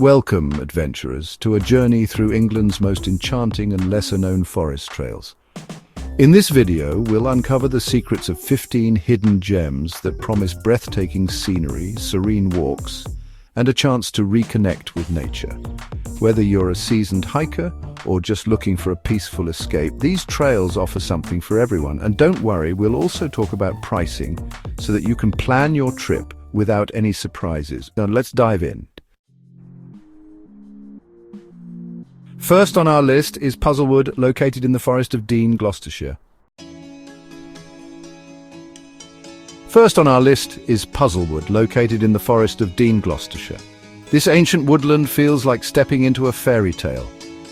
Welcome, adventurers, to a journey through England's most enchanting and lesser-known forest trails. In this video, we'll uncover the secrets of 15 hidden gems that promise breathtaking scenery, serene walks, and a chance to reconnect with nature. Whether you're a seasoned hiker or just looking for a peaceful escape, these trails offer something for everyone. And don't worry, we'll also talk about pricing so that you can plan your trip without any surprises. Now let's dive in. First on our list is Puzzlewood, located in the Forest of Dean, Gloucestershire. This ancient woodland feels like stepping into a fairy tale,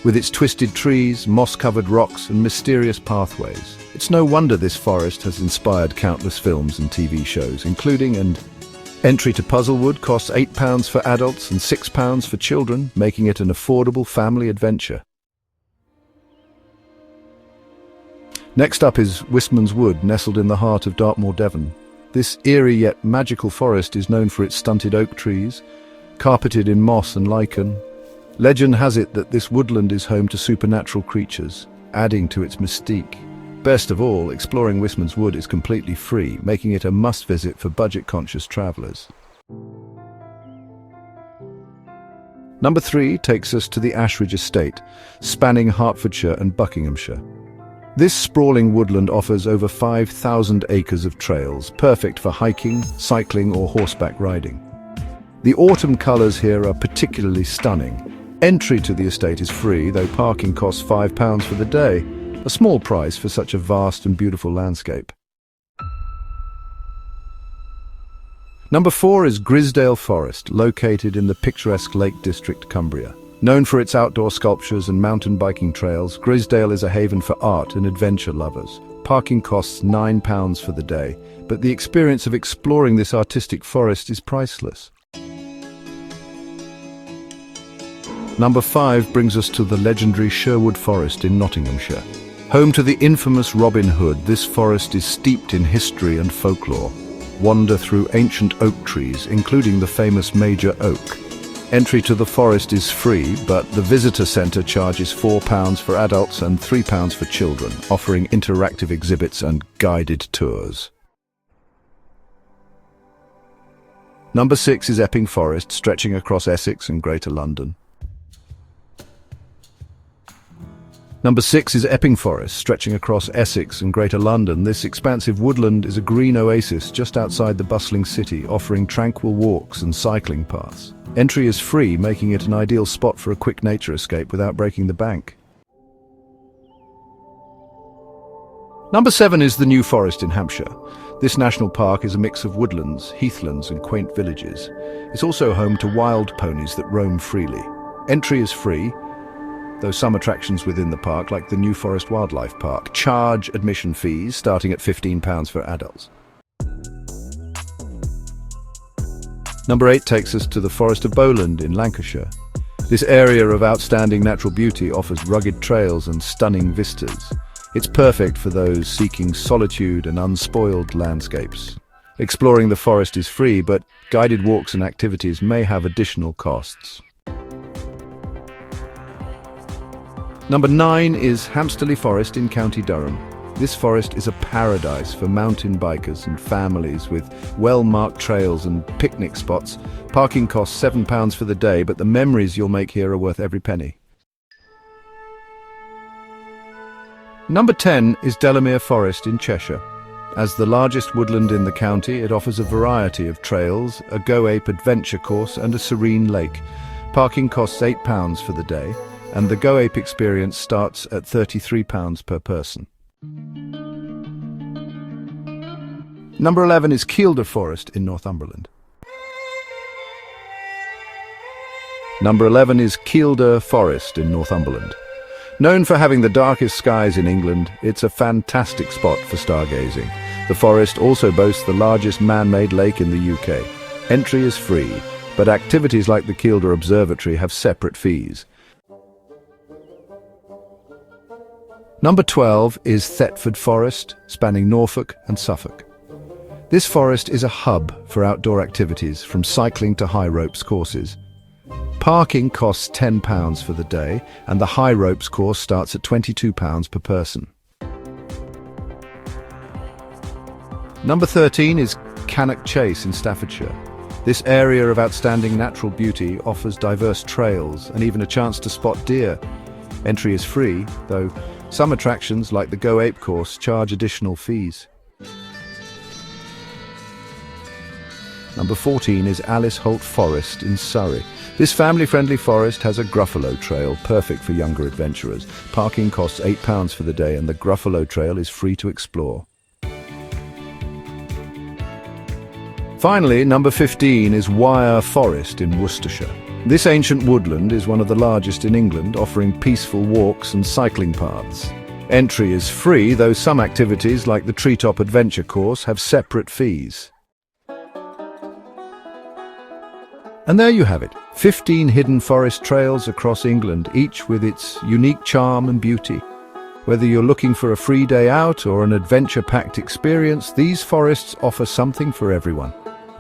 with its twisted trees, moss-covered rocks, and mysterious pathways. It's no wonder this forest has inspired countless films and TV shows, including Entry to Puzzlewood costs £8 for adults and £6 for children, making it an affordable family adventure. Next up is Wistman's Wood, nestled in the heart of Dartmoor, Devon. This eerie yet magical forest is known for its stunted oak trees, carpeted in moss and lichen. Legend has it that this woodland is home to supernatural creatures, adding to its mystique. Best of all, exploring Wistman's Wood is completely free, making it a must-visit for budget-conscious travellers. Number 3 takes us to the Ashridge Estate, spanning Hertfordshire and Buckinghamshire. This sprawling woodland offers over 5,000 acres of trails, perfect for hiking, cycling or horseback riding. The autumn colours here are particularly stunning. Entry to the estate is free, though parking costs £5 for the day, a small price for such a vast and beautiful landscape. Number 4 is Grisdale Forest, located in the picturesque Lake District, Cumbria. Known for its outdoor sculptures and mountain biking trails, Grisdale is a haven for art and adventure lovers. Parking costs £9 for the day, but the experience of exploring this artistic forest is priceless. Number 5 brings us to the legendary Sherwood Forest in Nottinghamshire. Home to the infamous Robin Hood, this forest is steeped in history and folklore. Wander through ancient oak trees, including the famous Major Oak. Entry to the forest is free, but the visitor centre charges £4 for adults and £3 for children, offering interactive exhibits and guided tours. Number 6 is Epping Forest, stretching across Essex and Greater London. This expansive woodland is a green oasis just outside the bustling city, offering tranquil walks and cycling paths. Entry is free, making it an ideal spot for a quick nature escape without breaking the bank. Number 7 is the New Forest in Hampshire. This national park is a mix of woodlands, heathlands and quaint villages. It's also home to wild ponies that roam freely. Entry is free, though some attractions within the park, like the New Forest Wildlife Park, charge admission fees starting at £15 for adults. Number 8 takes us to the Forest of Bowland in Lancashire. This area of outstanding natural beauty offers rugged trails and stunning vistas. It's perfect for those seeking solitude and unspoiled landscapes. Exploring the forest is free, but guided walks and activities may have additional costs. Number 9 is Hampsterley Forest in County Durham. This forest is a paradise for mountain bikers and families, with well-marked trails and picnic spots. Parking costs £7 for the day, but the memories you'll make here are worth every penny. Number 10 is Delamere Forest in Cheshire. As the largest woodland in the county, it offers a variety of trails, a Go-Ape adventure course and a serene lake. Parking costs £8 for the day, and the Go-Ape experience starts at £33 per person. Number 11 is Kielder Forest in Northumberland. Known for having the darkest skies in England, it's a fantastic spot for stargazing. The forest also boasts the largest man-made lake in the UK. Entry is free, but activities like the Kielder Observatory have separate fees. Number 12 is Thetford Forest, spanning Norfolk and Suffolk. This forest is a hub for outdoor activities, from cycling to high ropes courses. Parking costs £10 for the day, and the high ropes course starts at £22 per person. Number 13 is Cannock Chase in Staffordshire. This area of outstanding natural beauty offers diverse trails and even a chance to spot deer. Entry is free, though some attractions like the Go Ape course charge additional fees. Number 14 is Alice Holt Forest in Surrey. This family-friendly forest has a Gruffalo Trail, perfect for younger adventurers. Parking costs £8 for the day, and the Gruffalo Trail is free to explore. Finally, number 15 is Wyre Forest in Worcestershire. This ancient woodland is one of the largest in England, offering peaceful walks and cycling paths. Entry is free, though some activities like the Treetop Adventure course have separate fees. And there you have it, 15 hidden forest trails across England, each with its unique charm and beauty. Whether you're looking for a free day out or an adventure-packed experience, these forests offer something for everyone.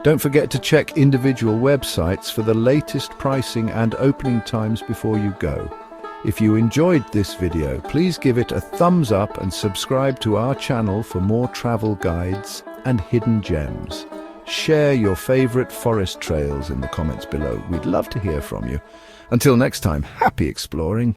Don't forget to check individual websites for the latest pricing and opening times before you go. If you enjoyed this video, please give it a thumbs up and subscribe to our channel for more travel guides and hidden gems. Share your favorite forest trails in the comments below. We'd love to hear from you. Until next time, happy exploring.